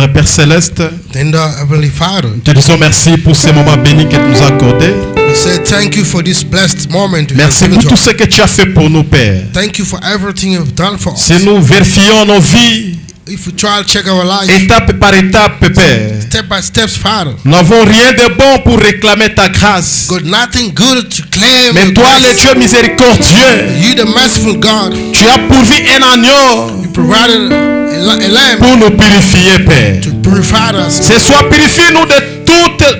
Père Céleste, Tender Heavenly Father, te disons merci pour ces moments bénis que tu nous as accordés. we say thank you for this blessed moment you have Merci given pour to tout us. ce que tu as fait pour nous, Père. Thank you for everything you've done for us. Si nous vérifions nos vies, If we try to check our life étape par étape, Père, step by step, Father, nous n'avons rien de bon pour réclamer ta grâce. got nothing good to claim. Mais your toi, le grace. Dieu miséricordieux, You, the merciful God, tu as pourvu un agneau you provided a lamb pour nous purifier, Père. to purify us. Ce soir, purifie-nous de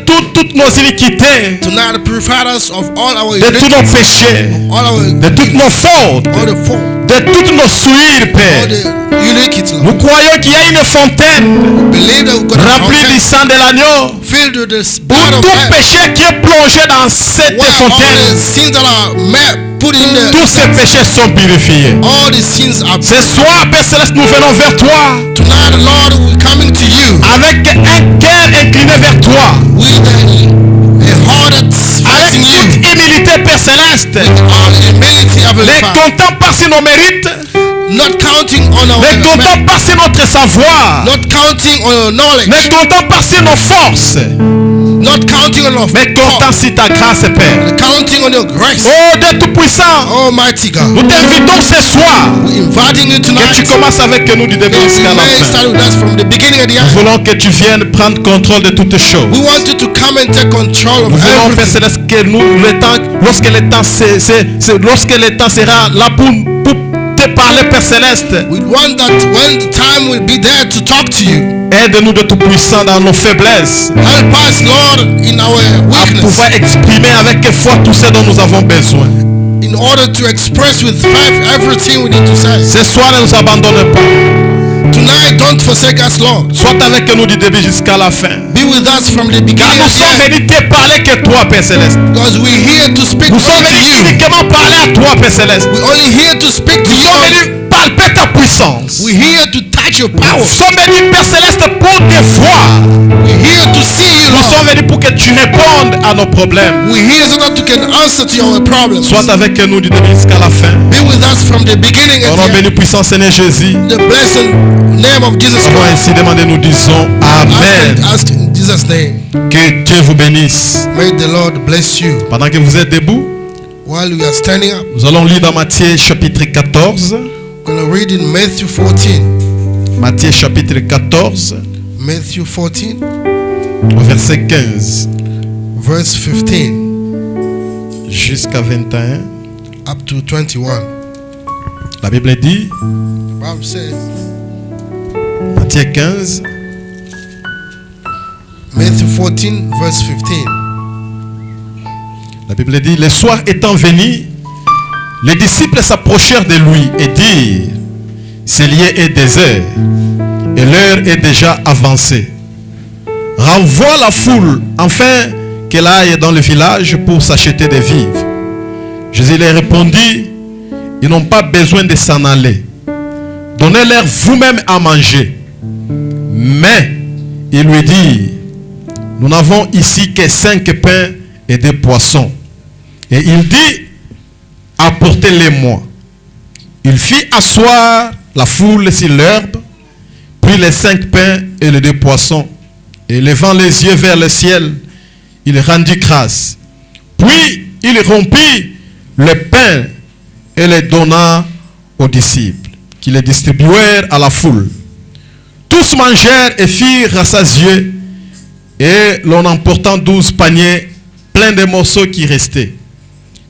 toutes nos iniquités, Tonight, purify us of all our de tous nos iniquities, péchés, all our de toutes nos fautes, all the fault, de toutes nos souillures, all Père. the iniquities. Nous croyons qu'il y a une fontaine Believe that we got a remplie du fountain sang de l'agneau filled with the pour blood of tout Lamb, péché qui est plongé dans cette where all the fontaine. sins that are put in there, Tous ces péchés sont purifiés. all the sins are. Ce soir, Père Céleste, nous venons vers toi Tonight, Lord, we're coming to you avec un cœur incliné vers toi, with a heart that's avec facing toute you, humilité, Père Céleste, all humility, Heavenly ne Father, comptant pas sur nos mérites, not counting on our ne comptant pas sur notre savoir, not counting on your knowledge, ne comptant pas sur nos forces, not counting on your mais comptant sur ta grâce, Père. counting on your grace. Oh Dieu Tout-Puissant, Almighty God, nous t'invitons ce soir we're inviting you que tu tonight. commences avec nous du début You jusqu'à la may fin. start with us from the beginning at the Nous end. voulons que tu viennes prendre contrôle de toutes choses. We want you to come and take control of Nous voulons, Père everything. Céleste, que nous, lorsque le temps sera là pour te parler, Père Céleste, We want that when the time will be there to talk to you. aide-nous de Tout-Puissant dans nos faiblesses, Help us, Lord, in our à weakness, pouvoir exprimer avec foi tout ce dont nous avons besoin. in order to express with faith everything we need to say. Ce soir, ne nous abandonne pas. Tonight, don't forsake us, Lord. Sois avec nous du début jusqu'à la fin. Be with us from the Car beginning nous to sommes the end. venus te parler que toi, Père Céleste. Because we're here to speak Nous sommes to venus you. uniquement parler à toi, Père Céleste. We're only here to speak to Nous sommes you. venus palper ta puissance. We're here to touch your power. Nous sommes venus, Père Céleste, pour te voir. We're here to see you, Nous Lord. sommes venus pour que tu répondes à nos problèmes. We're here so that you can answer to our problems. Sois avec nous du début jusqu'à la fin. Be with us from the beginning Au and nom the end. béni puissant Seigneur Jésus. The blessed name of Jesus Nous avons Christ. ainsi demandé, nous disons Amen. Ask in Jesus' name. Que Dieu vous bénisse. May the Lord bless you. Pendant que vous êtes debout, While we are standing up, nous allons lire dans Matthieu chapitre 14. we're going to read in Matthew 14. Matthieu chapitre 14, Matthew 14, au verset 15 verse 15 jusqu'à 21. up to 21. La Bible dit, The Bible says, Matthieu 15, Matthew 14, verse 15. la Bible dit, le soir étant venu, les disciples s'approchèrent de lui et dirent, ce lieu est désert et l'heure est déjà avancée. Renvoie la foule afin qu'elle aille dans le village pour s'acheter des vivres. Jésus leur répondit, ils n'ont pas besoin de s'en aller. Donnez-leur vous-même à manger. Mais il lui dit, nous n'avons ici que 5 pains et 2 poissons. Et il dit, apportez-les-moi. Il fit asseoir la foule sur l'herbe, puis les 5 pains et les 2 poissons. Et levant les yeux vers le ciel, il rendit grâce. Puis il rompit le pain et les donna aux disciples, qui les distribuèrent à la foule. Tous mangèrent et firent rassasiés, et l'on emportant 12 paniers pleins de morceaux qui restaient.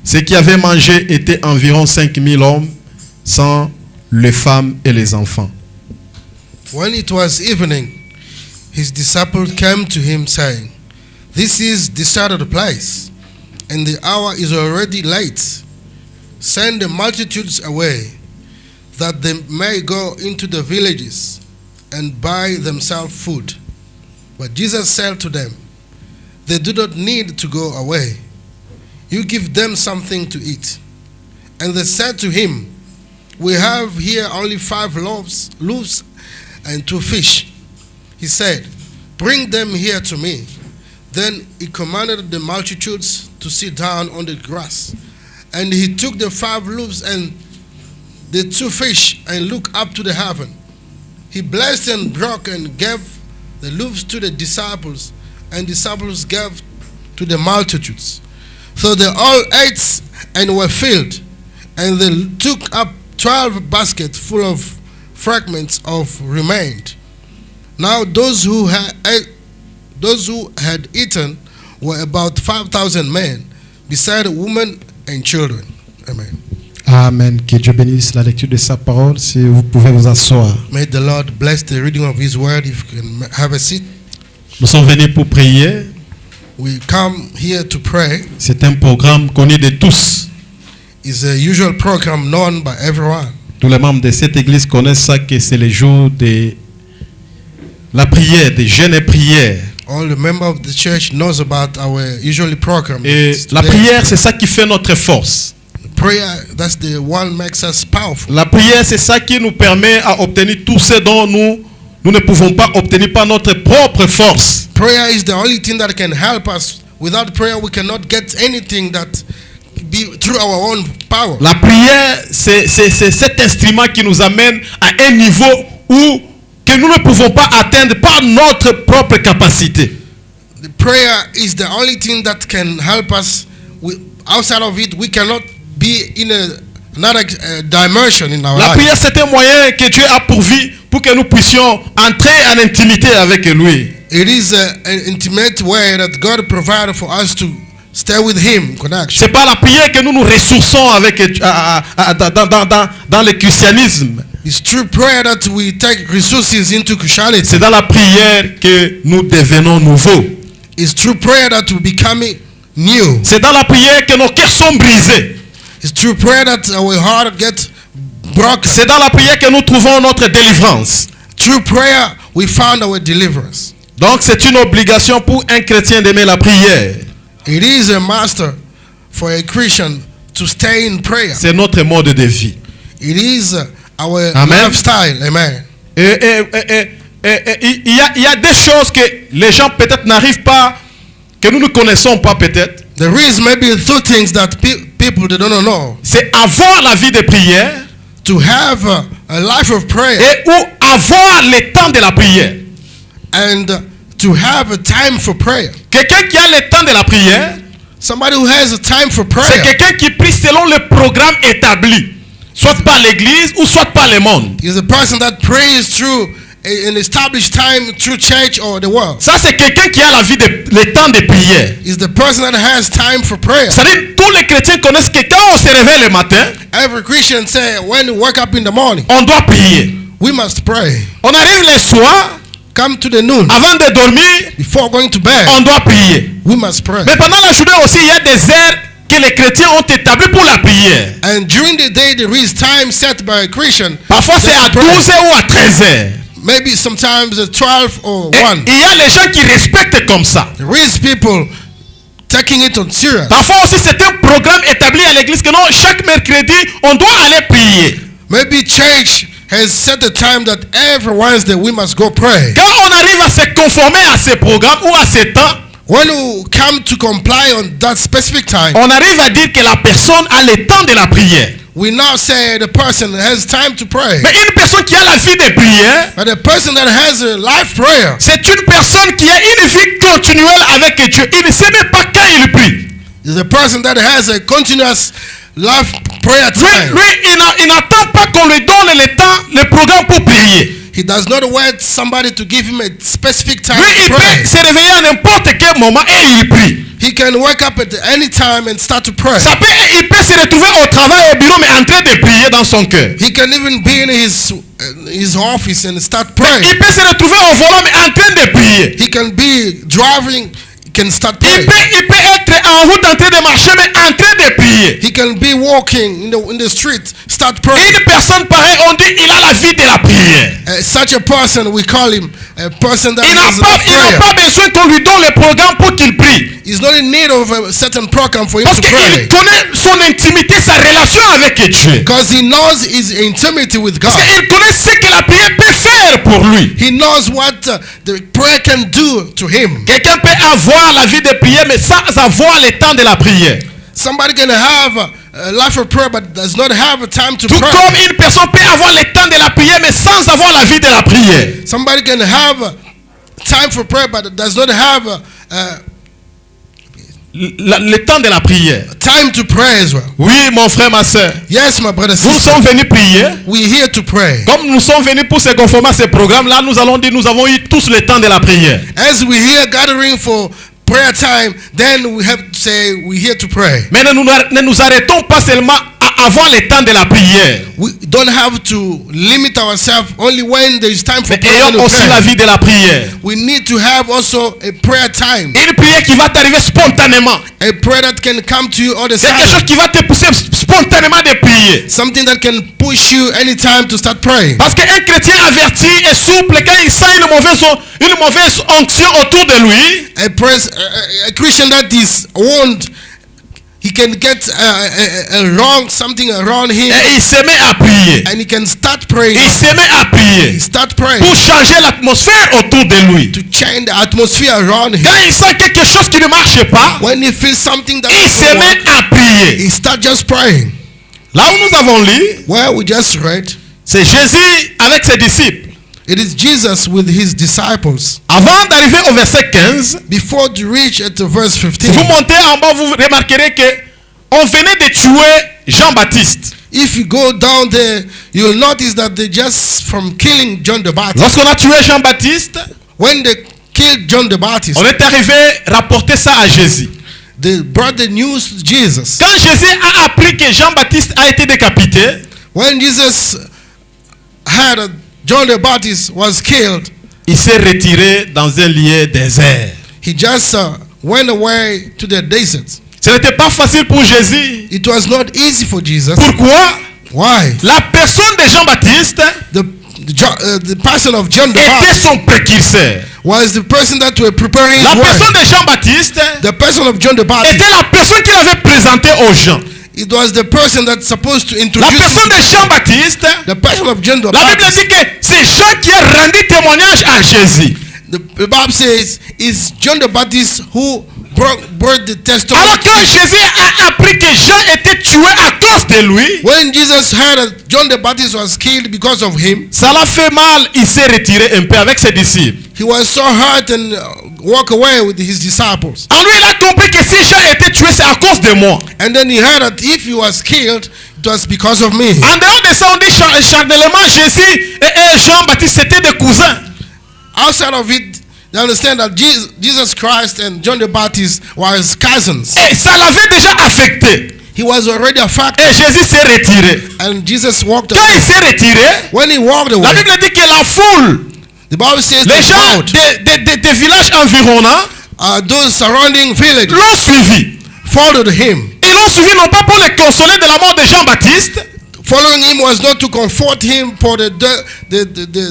Ceux qui avaient mangé étaient environ 5000 hommes, sans les femmes et les enfants. When it was evening, his disciples came to him, saying, This is deserted place, and the hour is already late. Send the multitudes away, that they may go into the villages and buy themselves food. But Jesus said to them, They do not need to go away. You give them something to eat. And they said to him, We have here only 5 loaves and 2 fish. He said, Bring them here to me. Then he commanded the multitudes to sit down on the grass. And he took the 5 loaves and the 2 fish and looked up to the heaven. He blessed and broke and gave they looked to the disciples, and disciples gave to the multitudes. So they all ate and were filled, and they took up 12 baskets full of fragments of remained. Now those who had eaten were about 5,000 men, beside women and children. Amen. Amen. Que Dieu bénisse la lecture de sa parole. Si vous pouvez vous asseoir. May the Lord bless the reading of His word. If you can have a seat. Nous sommes venus pour prier. We come here to pray. C'est un programme connu de tous. It's a usual program known by everyone. Tous les membres de cette église connaissent ça, que c'est le jour de la prière, de jeûne et prière. All the members of the church knows about our usually program. Et la prière, c'est ça qui fait notre force. Prayer, that's the one makes us powerful. La prière, c'est ça qui nous permet à obtenir tout ce dont nous ne pouvons pas obtenir par notre propre force. Prayer is the only thing that can help us. Without prayer, we cannot get anything that be through our own power. La prière, c'est cet instrument qui nous amène à un niveau où que nous ne pouvons pas atteindre par notre propre capacité. The prayer is the only thing that can help us. Outside of it, we cannot be in another dimension in our La life. prière, c'est un moyen que Dieu a pourvu pour que nous puissions entrer en intimité avec lui. It is an intimate way that God provided for us to stay with Him, connection. C'est pas la prière que nous nous ressourçons avec dans le christianisme. It's through prayer that we take resources into Christianity. C'est dans la prière que nous devenons nouveaux. It's through prayer that we become new. C'est dans la prière que nos cœurs sont brisés. It's through prayer that our heart gets broken. C'est dans la prière que nous trouvons notre délivrance. Through prayer, we found our deliverance. Donc c'est une obligation pour un chrétien d'aimer la prière. It is a master for a Christian to stay in prayer. C'est notre mode de vie. It is our Amen. lifestyle. Amen. Il y a des choses que les gens peut-être n'arrivent pas, que nous ne connaissons pas peut-être. There is maybe two things that people they don't know. C'est avoir la vie de prière To have a life of prayer et ou avoir le temps de la prière. and to have a time for prayer. Quelqu'un qui a le temps de la prière, Somebody who has a time for c'est prayer quelqu'un qui prie selon le programme établi, soit par l'église ou soit par le monde. is a person that prays through an established time through church or the world. Ça, c'est quelqu'un qui a la vie le temps de prière. Is the person that has time for prayer. C'est-à-dire, tous les chrétiens connaissent que quand on se réveille le matin, Every Christian say when you wake up in the morning, on doit prier. we must pray. On arrive le soir, Come to the noon, avant de dormir, before going to bed, on doit prier. we must pray. Mais pendant la journée aussi, il y a des heures que les chrétiens ont établies pour la prière. And during the day, there is time set by a Christian. Parfois, c'est à 12 heures ou à 13 heures. Maybe sometimes at 12 or Et 1. il y a les gens qui respectent comme ça. There is people taking it on serious. Parfois aussi, c'est un programme établi à l'église que non, chaque mercredi, on doit aller prier. Maybe church has set a time that every Wednesday we must go pray. Quand on arrive à se conformer à ce programme ou à ce temps, When you come to comply on that specific time, on arrive à dire que la personne a le temps de la prière. we now say the person has time to pray. Mais une personne qui a la vie de prière, But the person that has a life prayer c'est une personne qui a une vie continuelle avec Dieu. Il ne sait même pas quand il prie. is a person that has a continuous life prayer time. Lui, il n'attend pas qu'on lui donne le temps, le programme pour prier. He does not wait somebody to give him a specific time Lui, to il pray. peut se réveiller à n'importe quel moment et il prie. He can wake up at any time and start to pray. Il peut se retrouver au travail, au bureau, mais en train de prier dans son cœur. He can even be in his office and start praying. Il peut se retrouver au volant, mais en train de prier. He can be driving, he can start Il praying. peut être en route en train de marcher, mais en train de prier. He can be walking in the street, start praying. Une personne pareille, on dit, il a la vie de la prière. Such a person, we call him a person that Il n'a has a prayer. pas besoin qu'on lui donne le programme pour qu'il prie. He's not in need of a certain program for him Parce to qu'il pray. connaît son intimité, sa relation avec Dieu. Because he knows his intimacy with God. Parce qu'il connaît ce que la prière peut faire pour lui. He knows what the prayer can do to him. Quelqu'un peut avoir la vie de prière, mais sans avoir le temps de la prière. Somebody can have a life of prayer but does not have a time to Tout pray. comme une personne peut avoir le temps de la prière, mais sans avoir la vie de la prière. Somebody can have time for prayer, but does not have le temps de la prière. time to pray as well. Oui, mon frère, ma soeur. Yes, my brother, Nous sister. sommes venus prier. We're here to pray. Comme nous sommes venus pour se conformer à ce programme-là, nous allons dire nous avons eu tous le temps de la prière. As we're here gathering for prayer time, then we have to say we're here to pray. Mais ne nous arrêtons pas seulement à avoir le temps de la prière. We don't have to limit ourselves only when there is time for Mais prayer. ayons aussi la vie de la prière. We need to have also a prayer time. Une prière qui va t'arriver spontanément. A prayer that can come to you all the C'est quelque chose time. qui va te pousser spontanément de prier. Something that can push you anytime to start praying. Parce qu'un chrétien averti et souple, quand il sent une mauvaise onction autour de lui, A Christian that is warned, he can get something around him, et il se met à prier. and he can start praying. Il se met à prier He start praying pour changer l'atmosphère autour de lui. to change the atmosphere around him. Quand il sent quelque chose qui ne marche pas, When he feels something that il se doesn't met work, à prier. he start just praying. Là où nous avons lu, Where we just read, c'est Jésus avec ses disciples. it is Jesus with his disciples. Avant d'arriver au verset 15, Before to reach at the verse si vous 15, montez en bas, vous remarquerez que on venait de tuer Jean-Baptiste. if you go down there, you'll notice that they just from killing John the Baptist. Lorsqu'on a tué Jean-Baptiste, When they killed John the Baptist, on est arrivé rapporter ça à Jésus. they brought the news to Jesus. Quand Jésus a appris que Jean-Baptiste a été décapité, When Jesus heard that John the Baptist was killed, il s'est retiré dans un lieu désert. he just went away to the desert. Ce n'était pas facile pour Jésus. It was not easy for Jesus. Pourquoi? Why? La personne de Jean-Baptiste The person of John the était Baptist son précurseur. was the person that were preparing La his personne way. de Jean-Baptiste The person of John the Baptist, était la personne qu'il avait présentée aux gens. it was the person that's supposed to La introduce personne de Jean-Baptiste, the person of John the la Bible Baptist. dit que c'est Jean qui a rendu témoignage à Jésus. The Bible says it's John the Baptist who brought the testimony. Alors quand Jésus a appris que Jean était tué à cause de lui, When Jesus heard that John the Baptist was killed because of him, ça l'a fait mal. Il s'est retiré un peu avec ses disciples. he was so hurt and walked away with his disciples. En lui, il a compris que si Jean était tué, c'est à cause de moi. And then he heard that if he was killed, it was because of me. En dehors de ça, on dit charnellement, Jésus et Jean-Baptiste, c'était des cousins. Outside of it, they understand that Jesus Christ and John the Baptist were his cousins. Et ça l'avait déjà affecté. He was already affected, Et Jésus s'est retiré. and Jesus walked Quand il away. s'est retiré, When he walked la away, Bible dit que la foule, the Bible says les the gens crowd, des villages environnants those surrounding villages, l'ont suivi. followed him. Ils l'ont suivi non pas pour le consoler de la mort de Jean-Baptiste, Following him was not to comfort him for the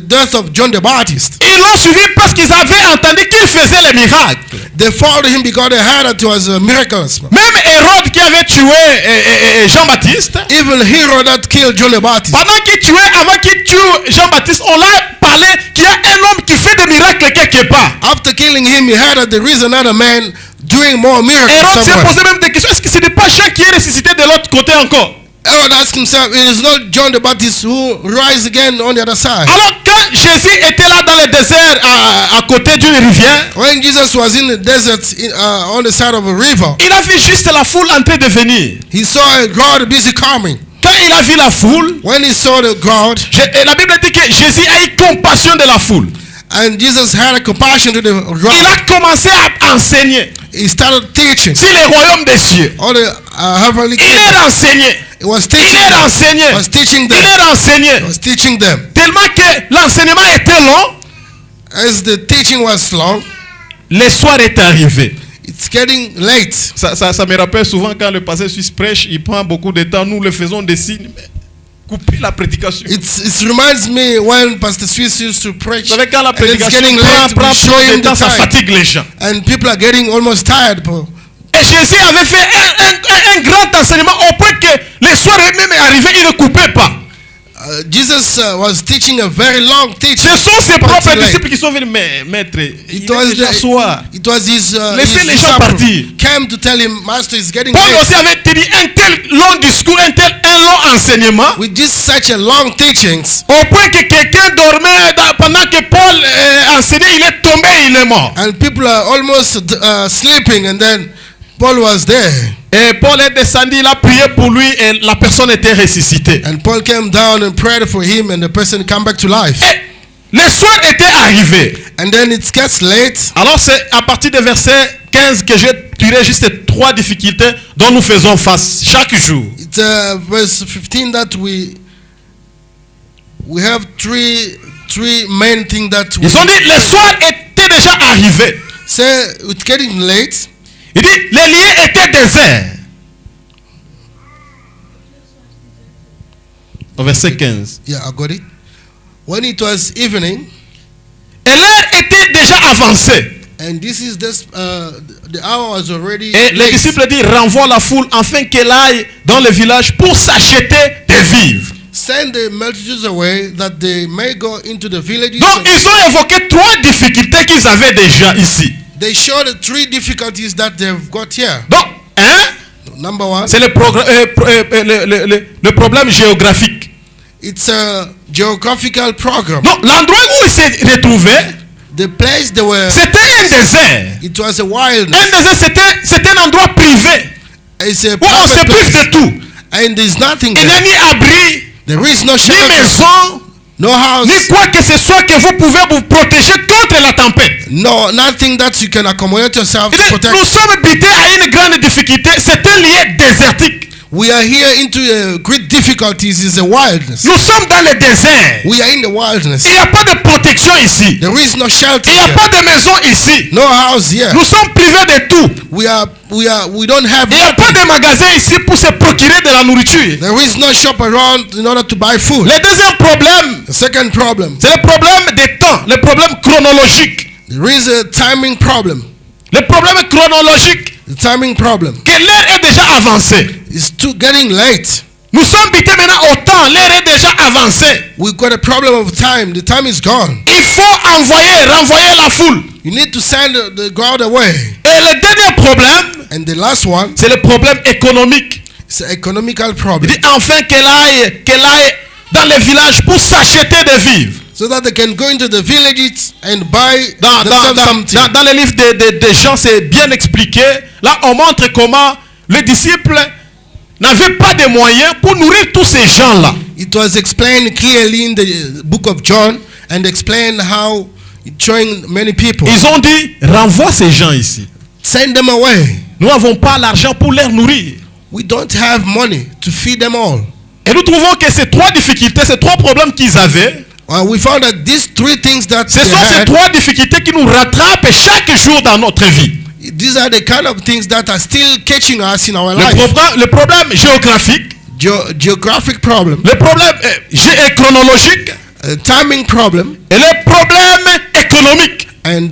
death of John the Baptist. ils l'ont suivi parce qu'ils avaient entendu qu'il faisait les miracles. They followed him because they heard that he was a miraculous man. Même Hérode qui avait tué Jean-Baptiste, Even Herod that killed John the Baptist, pendant qu'il tuait, avant qu'il tue Jean-Baptiste, on l'a parlé qu'il y a un homme qui fait des miracles quelque part. after killing him, he heard that there is another man doing more miracles Hérode s'est somewhere. posé même des questions. Est-ce que ce n'est pas Jean qui est ressuscité de l'autre côté encore? Herod asked himself, it is not John the Baptist who rise again on the other side. Alors quand Jésus était là dans le désert à côté d'une rivière, When Jesus was in the desert on the side of a river, il a vu juste la foule en train de venir. he saw a crowd busy coming. Quand il a vu la foule, When he saw the crowd, la Bible dit que Jésus a eu compassion de la foule. and Jesus had a compassion to the Il crowd, a commencé à enseigner he started teaching sur les royaumes des cieux. all the heavenly Il kingdom. est renseigné. He was Il teaching est them. renseigné. He was teaching Il them. est renseigné. He was teaching them. Tellement que l'enseignement était long, As the teaching was long, le soir est arrivé. it's getting late. Ça me rappelle souvent quand le pasteur suisse prêche, il prend beaucoup de temps. Nous le faisons des signes. Mais couper la prédication. It reminds me when Pastor Swiss used to preach. Vous savez, quand la And it's prédication getting prend late, we show him de temps, the ça time. fatigue les gens. And people are getting almost tired. Et Jésus avait fait un grand enseignement au point que le soir même est arrivé, il ne coupait pas. Jesus was teaching a very long teaching. Ce sont ses propres Until late. disciples qui sont venus, mais maître, il It est was, déjà soir. it was his Laissez les gens disciple partir. came to tell him, Master is getting Paul late. aussi avait tenu un tel long discours, un long enseignement, With this such a long teachings, au point que quelqu'un dormait pendant que Paul enseignait, il est tombé, il est mort. and people are almost sleeping, and then Paul was there. Et Paul est descendu, il a prié pour lui et la personne était ressuscitée. And Paul came down and prayed for him, and the person came back to life. Et le soir était arrivé. And then it gets late. Alors c'est à partir du verset 15 que je tirerai juste 3 difficultés dont nous faisons face chaque jour. It's verse 15 that we have three main things that we Ils ont dit le soir était déjà arrivé. say. It's getting late. Il dit les lieux étaient déserts. Au verset 15. Yeah, I got it. When it was evening, Et l'heure était déjà avancée. and this is this, the hour was already Et les late. disciples disent renvoie la foule afin qu'elle aille dans le village pour s'acheter des vivres. Send the multitudes away that they may go into the villages. Donc ils ont évoqué 3 difficultés qu'ils avaient déjà ici. They showed the 3 difficulties that they've got here. Donc, Number 1, c'est le problème géographique. it's a geographical program. Donc l'endroit où ils se retrouvaient, The place they were, c'était un désert. it was a Un wilderness. désert, c'était un endroit privé It's a où on se private prive place, de tout. and there's nothing Il n'y a there. ni abri, There is no ni shelter, maison, no house, ni quoi que ce soit que vous pouvez vous protéger contre la tempête. no nothing that you can accommodate yourself to protect. Nous sommes butés à une grande difficulté. C'est un lieu désertique. We are here into great difficulties. It's a wilderness. Nous sommes dans le désert. We are in the wilderness. Il n'y a pas de protection ici. There is no shelter Il n'y a here. pas de maison ici. No house here. Nous sommes privés de tout. We don't have Il n'y a pas de magasin ici pour se procurer de la nourriture. There is no shop around in order to buy food. Le deuxième problème, The second problem, c'est le problème des temps, le problème chronologique. there is a timing problem. Le problème chronologique, The timing problem que l'heure est déjà avancée. is getting late. Nous sommes butés maintenant au temps, l'heure est déjà avancée. We've got a problem of time. The time is gone. Il faut renvoyer la foule. You need to send the crowd away. Et le dernier problème, And the last one c'est le problème économique. is an economical Il problem. dit enfin qu'elle aille dans les villages pour s'acheter des vivres. So that they can go into the villages and buy themselves something. Dans le livre des gens, c'est bien expliqué. Là, on montre comment les disciples n'avaient pas de moyens pour nourrir tous ces gens-là. It was explained clearly in the book of John and explained how it's showing many people. Ils ont dit, renvoie ces gens ici. Send them away. Nous n'avons pas l'argent pour les nourrir. We don't have money to feed them all. Et nous trouvons que ces 3 difficultés, ces 3 problèmes qu'ils avaient, We found that these 3 things that ce they sont ces had, 3 difficultés qui nous rattrapent chaque jour dans notre vie. these are the kind of things that are still catching us in our Le life. problème géographique, Geographic problem, le problème chronologique timing problem, et le problème économique. and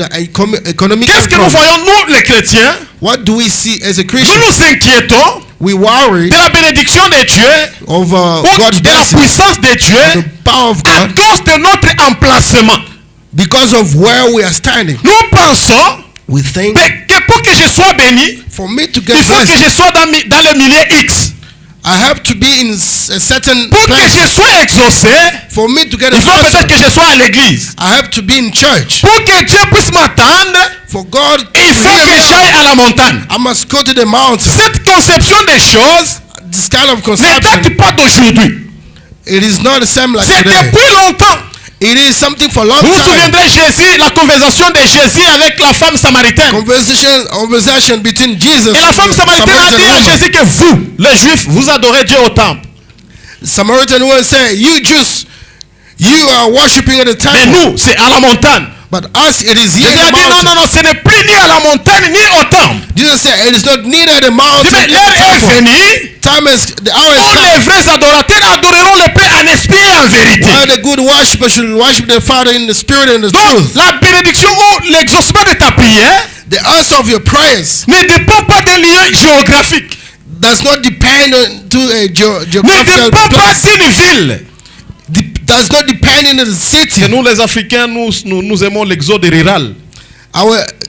economic Qu'est-ce que nous problem. voyons, nous les chrétiens? What do we see as a Nous Christian? nous inquiétons We worry de la bénédiction de Dieu of ou God's de la blessing, puissance de Dieu the power of à God, cause de notre emplacement. because of where we are standing. Nous pensons We think que pour que je sois béni, for me to il get faut que blessed, je sois dans le milieu X. I have to be in a certain Pour que place. je sois exaucé, For me to get il a faut peut-être blessing, que je sois à l'église. I have to be in church. Pour que Dieu puisse m'attendre, For God, il faut que j'aille à la montagne. I must go to the mountain. Cette conception des choses This kind of ne conception, date pas d'aujourd'hui. it is not the same like C'est today. depuis longtemps. It is something for a long Vous vous time. souviendrez Jésus, la conversation de Jésus avec la femme samaritaine. Conversation between Jesus Et la femme and the samaritaine a dit à Samaritan woman. Jésus que vous, les Juifs, vous adorez Dieu au temple. Samaritan woman say, "You Jews, you are worshiping at the Mais temple, nous, c'est à la montagne. but us, it is here Jésus in a the dit non, mountain." non, non, ce n'est plus ni à la montagne ni au temple. Jesus said, "It is not neither the mountain Mais nor l'heure the est temple. venue Time is the hour is où come. les vrais adorateurs adoreront le Père en esprit et en vérité. While the good worshippers should worship the Father in the Spirit and the Donc, truth." la bénédiction ou l'exaucement de ta prière The answer of your prayers ne dépend pas d'un lieu géographique, does not depend on to a ne geographical dépend pas place. d'une ville. does not depend on the city. Que nous les Africains, nous aimons l'exode rural.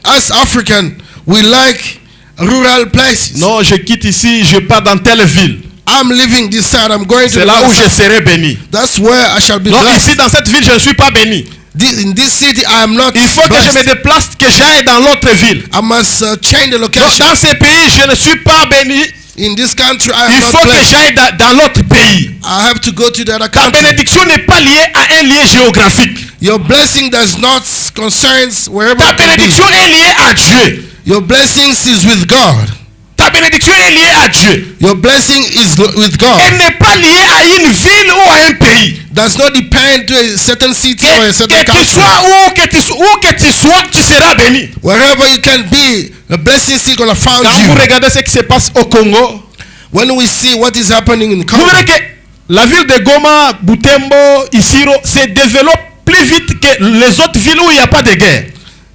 As African, we like rural places. Non, je quitte ici, je pars dans telle ville. I'm leaving this side, I'm going to C'est là où je that side. serai béni. That's where I shall be Non, blessed. ici dans cette ville, je ne suis pas béni. In this city, I am not Il faut que je me blessed. déplace, que j'aille dans l'autre ville. I must change the Non, location. dans ce pays, je ne suis pas béni. In this country, I Il am faut not que blessed. j'aille dans l'autre pays. I have to go to the other La country. bénédiction n'est pas liée à un lieu géographique. Your blessing does not concerns wherever Ta it can bénédiction be. est liée à Dieu. Your blessings is with God. Ta bénédiction est liée à Dieu. Your blessing is with God. Elle n'est pas liée à une ville ou à un pays. Does not depend to a certain city or a certain Que tu country. sois où que tu sois, tu seras béni. Wherever you can be, the blessings is gonna find Quand vous you. regardez ce qui se passe au Congo, When we see what is happening in vous Congo, verrez que la ville de Goma, Butembo, Isiro se développe plus vite que les autres villes où il n'y a pas de guerre.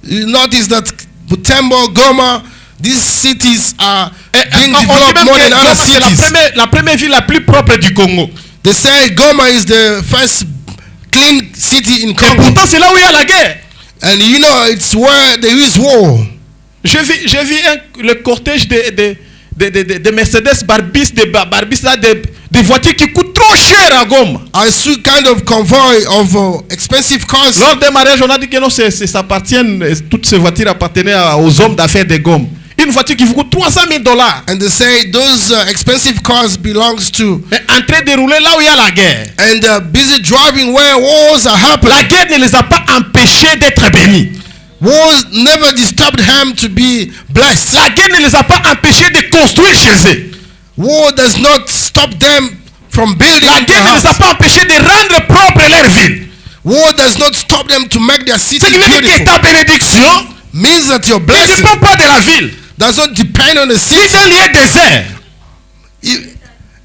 you notice that Butembo, Goma, these cities are being On dit developed même more que than Goma, other c'est cities. la première ville la plus propre du Congo. They say Goma is the first clean city in Et Congo. pourtant, c'est là où il y a la guerre. And you know, it's where there is war. J'ai vu le cortège de Mercedes Barbis, là, des voitures qui coûtent trop cher à Goma. I saw kind of convoy of expensive cars. Lors des mariages, on a dit que non, ça appartient, toutes ces voitures appartenaient aux hommes d'affaires de Goma. Une voiture qui vous coûte $300,000. And they say those expensive cars belongs to, Mais en train de rouler là où il y a la guerre. and they're busy driving where wars are La happening. guerre ne les a pas empêchés d'être bénis. Wars never disturbed him to be blessed. La guerre ne les a pas empêchés de construire chez eux. War does not stop them from building La their guerre ne les a house. pas empêchés de rendre propre leur ville. War does not stop them to make their city Ce qui veut dire que beautiful. ta bénédiction Means that your ne blessing dépend pas de la ville. does not depend on the Si city. c'est un lieu désert,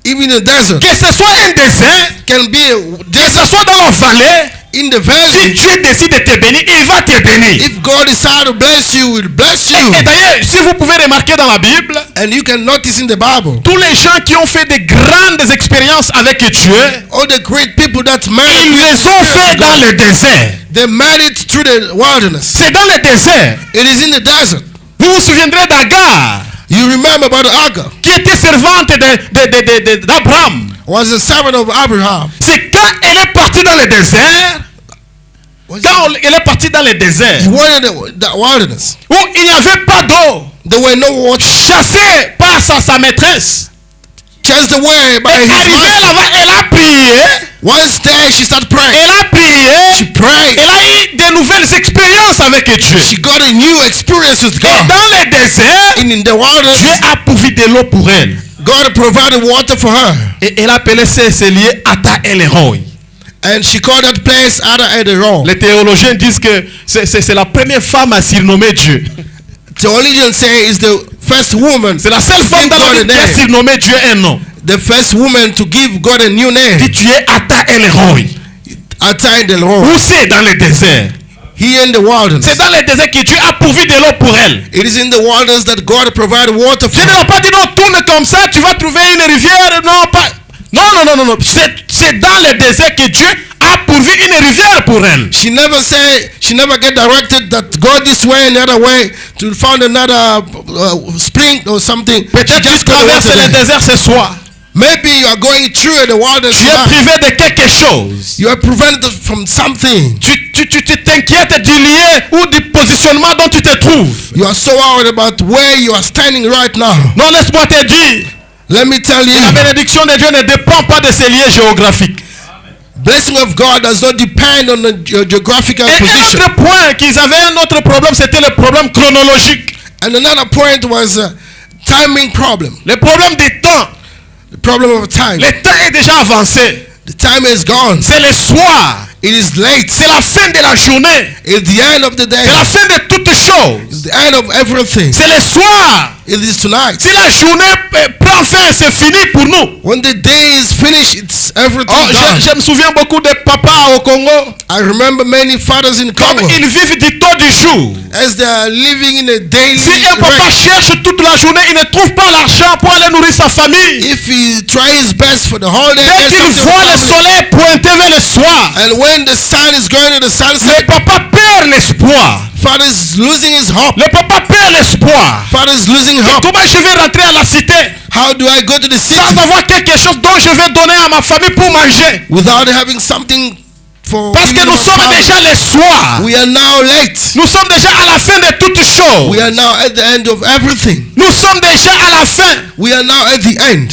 Even in the desert que ce soit un désert, can be que ce soit dans la vallée, in the si valley. Dieu décide de te bénir, il va te bénir. If God decides to bless you, will bless you. Et d'ailleurs, si vous pouvez remarquer dans la Bible, And you can notice in the Bible, tous les gens qui ont fait de grandes expériences avec Dieu, all the great people that made ils les ont fait dans le désert. they made it through the wilderness. C'est dans le désert. It is in the desert. Vous vous souviendrez d'Agar, You remember about Agar, qui était servante d'Abraham. was a servant of Abraham. C'est quand elle est partie dans le désert, quand elle est partie dans le désert, He wanted the wilderness. où il n'y avait pas d'eau, There were no water. chassée par sa maîtresse. Chased away by his Arrivée master. là-bas, elle a prié, Once there, she started praying. elle a prié, She prayed. elle a eu de nouvelles expériences avec Dieu. She got a new experience with Et God. dans le désert, And in the Dieu wilderness, a pourvu de l'eau pour elle. God provided water for her. Et elle appelait ce lieu Ata El Roi. And she called that place Ada Ederon. Les théologiens disent que c'est la première femme à surnommer Dieu. Theologians say is the first woman. C'est la seule femme Give dans la God a Bible qui a name. surnommé Dieu un nom. The first woman to give God a new name. Dit tu es Ata El Roi. Ata Ederon. Où c'est dans le désert? Here in the wilderness. C'est dans le désert que Dieu a pourvu de l'eau pour elle. It is in the wilderness that God provided water for Dieu ne her. va pas dire non, tourne comme ça, tu vas trouver une rivière. Non, pas. Non. C'est dans le désert que Dieu a pourvu une rivière pour elle. She never get directed that go this way and the other way to find another spring or something. She Peut-être tu just got traverses water le there. désert ce soir. Maybe you are going through the wilderness. Tu es now. privé de quelque chose. You are prevented from something. Tu t'inquiètes du lieu ou du positionnement dont tu te trouves. You are so worried about where you are standing right now. Non, laisse-moi te dire, Let me tell you, la bénédiction de Dieu ne dépend pas de ses lieux géographiques. blessing of God does not depend on your geographical Et un position. autre point qu'ils avaient, un autre problème, c'était le problème chronologique. And another point was a timing problem. Le problème du temps. The problem of time. Le temps est déjà avancé. The time is gone. C'est le soir. It is late. C'est la fin de la journée. It's the end of the day. C'est la fin de toutes choses. choses. the end of everything. C'est le soir. It is tonight. Si la journée prend fin, c'est fini pour nous. When the day is finished, it's everything Oh, done. je me souviens beaucoup de papas au Congo. I remember many fathers in Comme Congo ils vivent du taux du jour. as they are living in a daily Si un papa rate. cherche toute la journée, il ne trouve pas l'argent pour aller nourrir sa famille. If he tries his best for the whole day, Dès there's qu'il something voit le about it. soleil pointer vers le soir, And when the sun is going to the le sunset, papa perd l'espoir. father is losing his hope. Le papa perd l'espoir. Father is losing hope. Comment je vais rentrer à la cité How do I go to the city sans avoir quelque chose dont je vais donner à ma famille pour manger? without having something for Parce que feeding nous my sommes family? déjà le soir. We are now late. Nous sommes déjà à la fin de toutes choses. We are now at the end of everything. Nous sommes déjà à la fin. We are now at the end.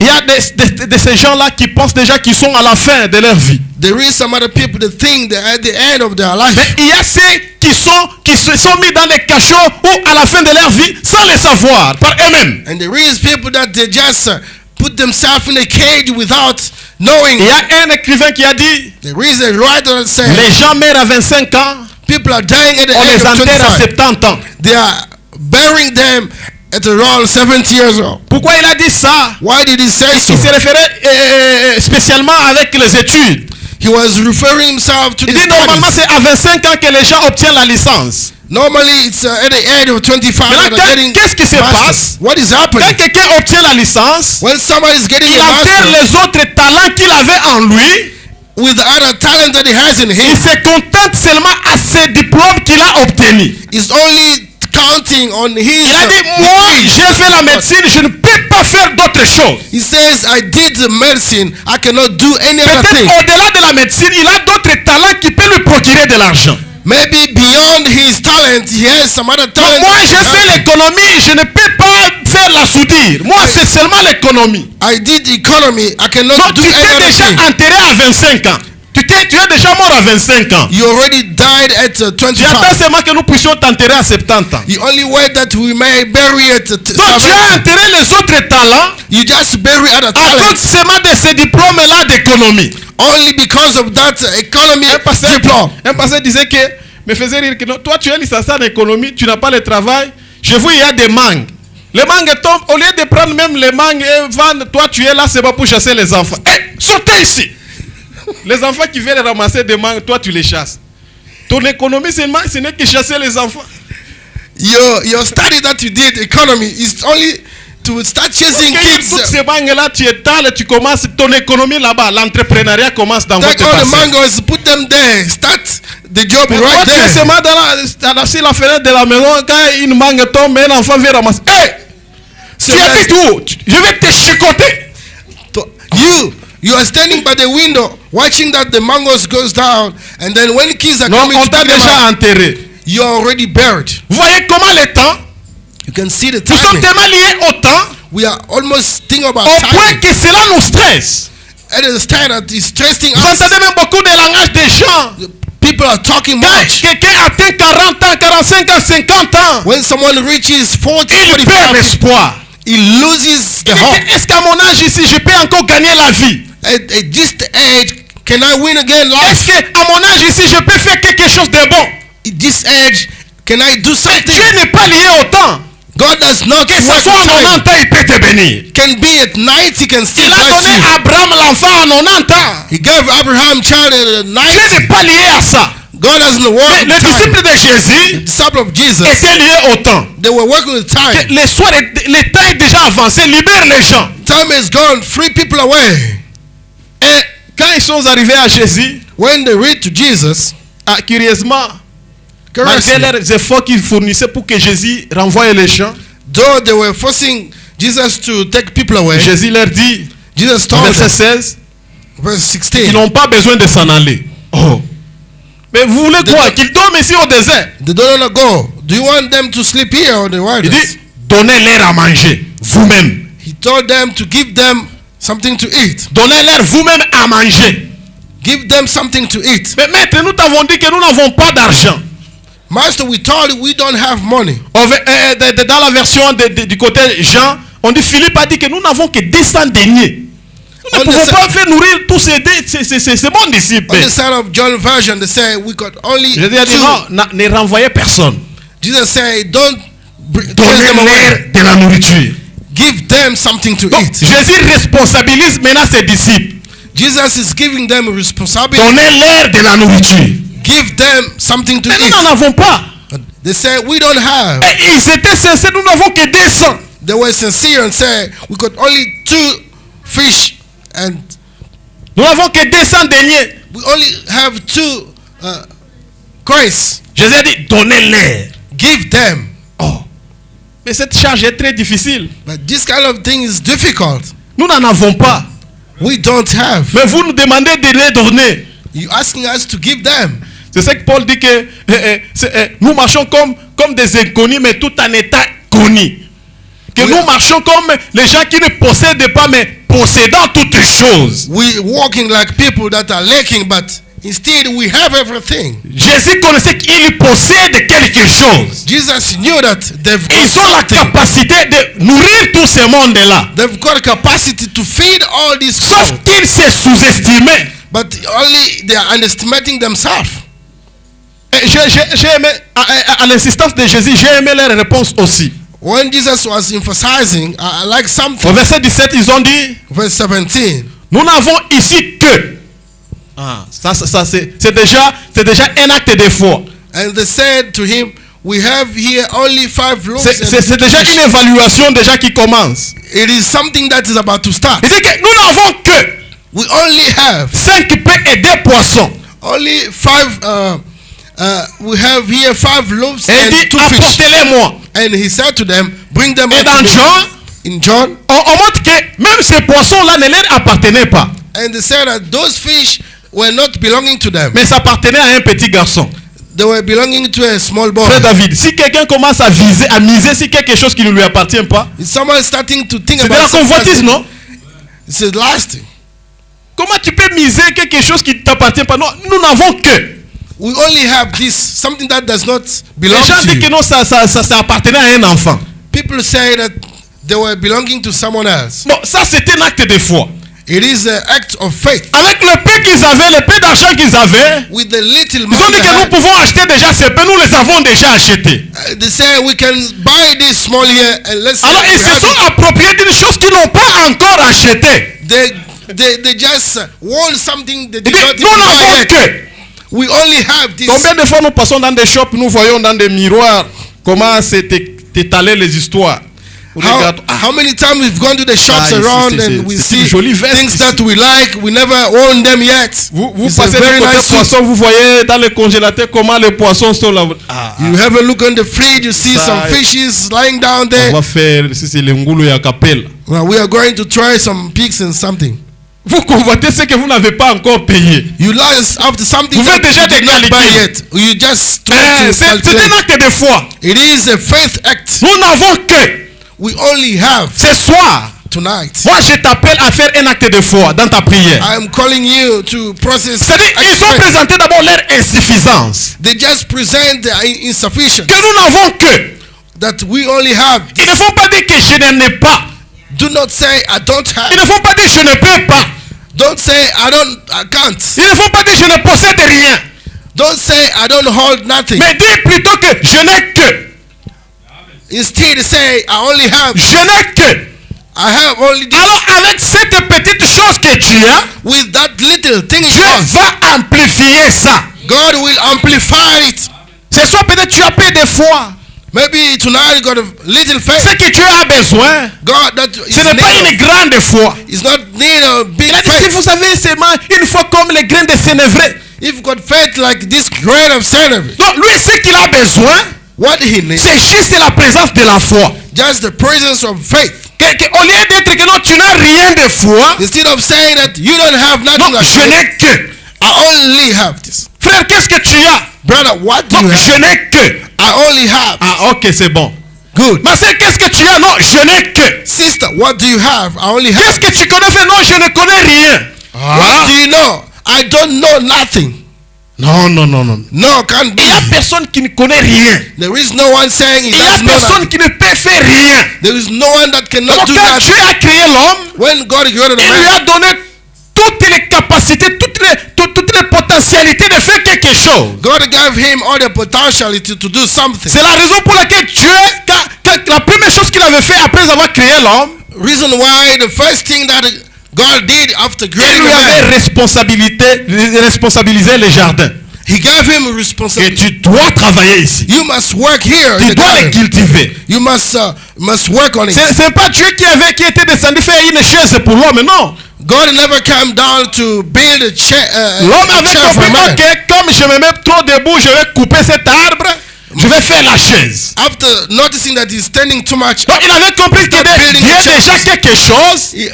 Il y a de ces gens-là qui pensent déjà qu'ils sont à la fin de leur vie. There is some other people that think they're at the end of their life. Mais il y a ceux qui se sont mis dans les cachots ou à la fin de leur vie sans le savoir par eux-mêmes. And there is people that they just put themselves in a cage without knowing. Il y a un écrivain qui a dit, There is a writer that says les gens meurent à 25 ans, people are dying at the on age les of enterre à 25. 70 ans. They are burying them at around 70 years old. Pourquoi il a dit ça? Why did he say so? Il se référait spécialement avec les études. He was referring himself to Il the dit normalement studies. c'est à 25 ans que les gens obtiennent la licence. Normally it's at the age of 25 that Maintenant, are getting qu'est-ce qui se masters. passe? What is Quand happening? quelqu'un obtient la licence, When somebody is getting il a enterre master les autres talents qu'il avait en lui. with the other talent that he has in Il him, se contente seulement à ses diplômes qu'il a obtenus. is only counting on his Il a dit, moi j'ai fait la médecine, je ne peux pas faire d'autres choses. He says, I did the medicine, I cannot do any other Peut-être thing. au-delà de la médecine, il a d'autres talents qui peuvent lui procurer de l'argent. Maybe beyond his talent, he has some other talent. Moi j'ai fait l'économie, je ne peux pas faire la soudure. Moi c'est seulement l'économie. I did economy, I cannot Donc do tu any t'es other déjà thing. enterré à 25 ans. Tu es déjà mort à 25 ans. You already died at Tu attends 25. seulement que nous puissions t'enterrer à 70 ans. You only wait that we may bury at Donc tu 70. as enterré les autres talents You just bury other à cause talents seulement de ces diplômes-là d'économie. only because of that economy diploma. Un pasteur disait que, me faisait rire que non, toi tu es licencié en économie, tu n'as pas le travail. Chez vous il y a des mangues. Les mangues tombent, au lieu de prendre même les mangues et vendre, toi tu es là, c'est pas pour chasser les enfants. Eh, sortez ici. Les enfants qui viennent ramasser des mangues, toi tu les chasses. Ton économie seulement, ce n'est que chasser les enfants. Your study that you did economy is only to start chasing Toutes kids. ces mangues-là, tu étales, tu commences ton économie là-bas. L'entrepreneuriat commence dans Take votre all the parcelle. mangoes, put them there, start the job Toi, right tu es there. seulement sur la fenêtre de la maison, quand une mangue tombe, un enfant vient ramasser. Hé! So Tu that's- habites où? Je vais te chicoter. You are standing by the window watching that the mangoes goes down, and then when kids are Non, coming on to t'a pick them déjà up, enterré. you are already buried. Vous voyez comment le temps? You can see the Nous sommes timing. tellement liés au temps, We are almost thinking about au point timing. que cela nous stresse. It is time that is stressing Vous us. entendez même beaucoup de langage des gens. People are talking Quand much. quelqu'un atteint 40 ans, 45 ans, 50 ans, When someone reaches 40, il perd 45, l'espoir. he loses the Il dit, hope. est-ce qu'à mon âge ici, je peux encore gagner la vie? At this age, can I win again Est-ce life? qu'à mon âge ici, je peux faire quelque chose de bon? At this age, can I do Mais something? Dieu n'est pas lié au temps. God does not Que ce work soit à with time. 90 ans, il peut te bénir. Can be at 90, he can still Il a bless donné you. à Abraham l'enfant à 90 ans. He gave Abraham child at Dieu 90. n'est pas lié à ça. God doesn't work Mais with les time. disciples de The Jésus disciple of Jesus, étaient liés au temps. they were working with Que time. le temps est déjà avancé, libère les gens. Time is gone, free people away. Et quand ils sont arrivés à Jésus, When they read to Jesus, curieusement, malgré curiously, leurs efforts qu'ils fournissaient pour que Jésus renvoie les gens, though they were forcing Jesus to take people away, Jésus leur dit, Jesus au told verset them, 16, verse ils 16, n'ont pas besoin de s'en aller. Oh. Mais vous voulez quoi? Qu'ils dorment ici au désert? they don't want to go. Do you want them to sleep here on the Il wilderness? dit, donnez-leur à manger, vous-même. He told them to give them something to eat. Donnez-leur vous-même à manger. Give them something to eat. Mais maître, nous t'avons dit que nous n'avons pas d'argent. Master, we told you we don't have money. Dans la version du côté Jean, on dit Philippe a dit que nous n'avons que 200 deniers. Nous ne On pouvons the pas faire nourrir tous ces bons disciples. On the side of John version, they say we got only Jésus a dit two. non, ne renvoyez personne. Jesus said, don't chase them Donnez-leur away. de la nourriture. Give them something to Donc, eat. Jésus responsabilise maintenant ses disciples. Jesus is giving them a responsibility. Donnez-leur de la nourriture. Give them something to Mais nous n'en eat. avons pas. They say, we don't have. Et ils étaient sincères, nous n'avons que 200. They were sincere and said, we got only 2 fish and Nous n'avons que 200 deniers. we only have 2 coins. Jésus a dit, donnez-leur. Give them. Oh. Mais cette charge est très difficile. But this kind of thing is difficult. Nous n'en avons pas. We don't have. Mais vous nous demandez de les donner. You're asking us to give them. C'est ça que Paul dit que nous marchons comme des inconnus, mais tout en état connus. Que Oui. nous marchons comme les gens qui ne possèdent pas, mais possédant toutes choses. We walking like people that are lacking, but instead we have everything. Jésus connaissait qu'ils possèdent quelque chose. Jesus knew that they've got Ils ont la something. capacité de nourrir tout ce monde-là. They've got capacity to feed all these Sauf people, qu'ils se sous-estimaient. but only they are underestimating themselves. Et j'ai aimé, à l'insistance de Jésus, j'ai aimé leur réponse aussi. When Jesus was emphasizing, I like Au something. verset 17, ils ont dit, Verse 17. nous n'avons ici que. Ah, ça c'est déjà un acte de foi. And they said to him, we have here only 5 loaves. and C'est 2 déjà fish." une évaluation déjà qui commence. It is something that is about to start. Il dit que nous n'avons que We only have 5 pains et 2 poissons. only 5. We have here 5 loaves Et il and dit, 2 fish. apportez-les-moi. And he said to them, bring them Et unto dans me." Jean, In John, on montre que même ces poissons-là ne leur appartenaient pas. and they said that those fish were not belonging to them. Mais ça appartenait à un petit garçon. They were belonging to a small boy. Frère David, si quelqu'un commence à miser sur quelque chose qui ne lui appartient pas, Is someone starting to think c'est de la about convoitise, non? It's a lasting. Comment tu peux miser quelque chose qui ne t'appartient pas? Non, nous n'avons que. We only have this, something that does not belong Les gens to disent que you. non, ça appartenait à un enfant. People say that they were belonging to someone else. Bon, ça c'est un acte de foi. It is an act of faith. Avec le peu qu'ils avaient, le peu d'argent qu'ils avaient, With the little ils ont money dit they que nous had, pouvons acheter déjà ces peu, nous les avons déjà achetés. they say we can buy this small here and let's say Alors we ils se have sont appropriés d'une chose qu'ils n'ont pas encore achetée. they just want something they Ils did disent, not nous even buy n'avons yet. que. We only have this. Combien de fois nous passons dans des shops, nous voyons dans des miroirs comment c'est étalé les histoires. On regarde, How many times we've gone to the shops ici, around and we c'est see une jolie veste things ici. that we like, we never own them yet. Vous It's a passez very du côté nice suit. poisson, vous voyez dans le congélateur comment les poissons sont là. You have a look on the fridge, you see Ça, some fishes lying down On there. va faire, si c'est le ngulu ya capella. Well, we are going to try some pigs and something. Vous convoitez ce que vous n'avez pas encore payé. You lust after something Vous faites that déjà you des did not buy calculs. yet. You just try to C'est un calculate. acte de foi. It is a faith act. Nous n'avons que. We only have Ce soir, tonight. moi je t'appelle à faire un acte de foi dans ta prière. I am calling you to process. C'est-à-dire, ils ont faith. présenté d'abord leur insuffisance. They just present the insufficient. Que nous n'avons que. That we only have. Ils ne vont pas dire que je n'en ai pas. Do not say I don't have. Ils ne vont pas dire je ne peux pas. Don't say I can't. Ils ne vont pas dire je ne possède rien. Don't say I don't hold nothing. Mais dis plutôt que je n'ai que. Instead say I only have. Je n'ai que. I have only this. Alors avec cette petite chose que tu as, With that little thing Dieu va amplifier ça. God will amplify it. Ce soir peut-être tu as peu de foi. Maybe tonight you got a little faith. Ce que tu as besoin, God that is ce n'est pas une grande foi. is not need a big Il a dit si faith. vous avez seulement une foi comme les grains de sénévré. If you got faith like this grain of sand, Donc lui ce qu'il a besoin, what he needs c'est juste la présence de la foi. just the presence of faith. Au lieu d'être que non tu n'as rien de foi, Instead of saying that you don't have nothing non like je faith, n'ai que. I only have this. Frère, qu'est-ce que tu as? Brother, what do Non, you have? je n'ai que. I only have. Ah ok c'est bon. Good. Ma sœur, qu'est-ce que tu as? Non, je n'ai que. Sister, what do you have? I only Qu'est-ce have. que tu connais? Fait? Non, je ne connais rien. What do you know? I don't know nothing. Non. No, can't be. Il n'y a personne qui ne connaît rien. There is no one saying he Il n'y a doesn't know personne nothing. qui ne peut faire rien. There is no one that cannot Donc do quand that. Dieu a créé l'homme, When God created il a lui man, a donné toutes les capacités capacités, toutes les potentialités de faire quelque chose. God gave him all the potentiality to do something. C'est la raison pour laquelle Dieu, la première chose qu'il avait fait après avoir créé l'homme, Reason why the first thing that God did after il creating lui avait man, responsabilisé les jardins. he gave him Et responsibility. tu dois travailler ici. You must work here in Tu the dois les garden. cultiver. You must work on it. C'est pas Dieu qui était descendu faire une chaise pour l'homme, non. God never came down to build a chair, L'homme a avait chair for compris, man. ok, comme je me mets trop debout, je vais couper cet arbre, je vais faire la chaise. After noticing that he's standing too much, Donc il avait compris qu'il y avait déjà quelque chose. he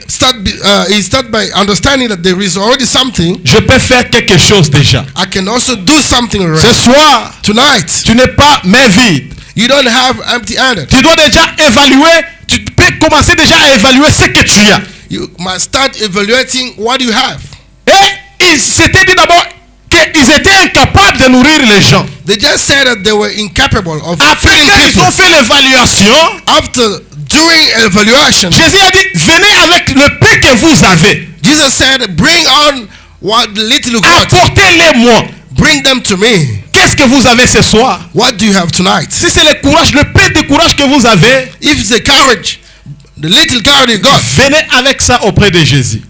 started by understanding that there is already something. Je peux faire quelque chose déjà. I can also do something Ce already. soir, Tonight, tu n'es pas main vide. you don't have empty-handed. Tu dois déjà évaluer, tu peux commencer déjà à évaluer ce que tu as. You must start evaluating what you have. Et il s'était dit d'abord qu'ils étaient incapables de nourrir les gens. They just said that they were incapable of Après feeding qu'ils people. ont fait l'évaluation, After doing evaluation, Jésus a dit, venez avec le peu que vous avez. Jesus said, "Bring on what little you got. Apportez-les-moi. Bring them to me." Qu'est-ce que vous avez ce soir? What do you have tonight? Si c'est le courage, le peu de courage que vous avez, If it's the courage, the little courage you got, venez avec ça auprès de Jésus.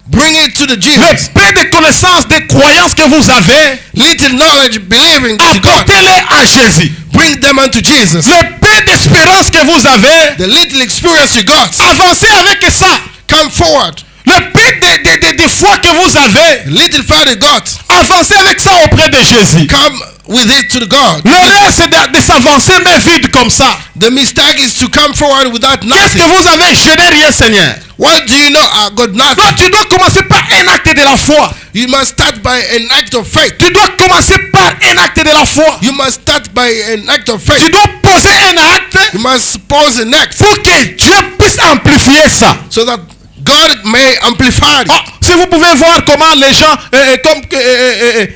bring it to the Le Jesus. peu de connaissances, de croyances que vous avez, Little knowledge, believing that you got, apportez-les à Jésus. bring them unto Jesus. Le peu d'espérance que vous avez, The little experience you got, avancez avec ça. come forward. Le peu de foi que vous avez, The little faith you got, avancez avec ça auprès de Jésus. come with it to the God. L'erreur, c'est de s'avancer mais vide comme ça. The mistake is to come forward without Qu'est-ce que nothing. vous avez? Je n'ai rien, Seigneur. What do you know? I got Donc, nothing. tu dois commencer par un acte de la foi. You must start by an act of faith. Tu dois commencer par un acte de la foi. You must start by an act of Tu faith. dois poser un acte You must pose an act pour que Dieu puisse amplifier ça. so that God may amplify it. Ah, si vous pouvez voir comment les gens,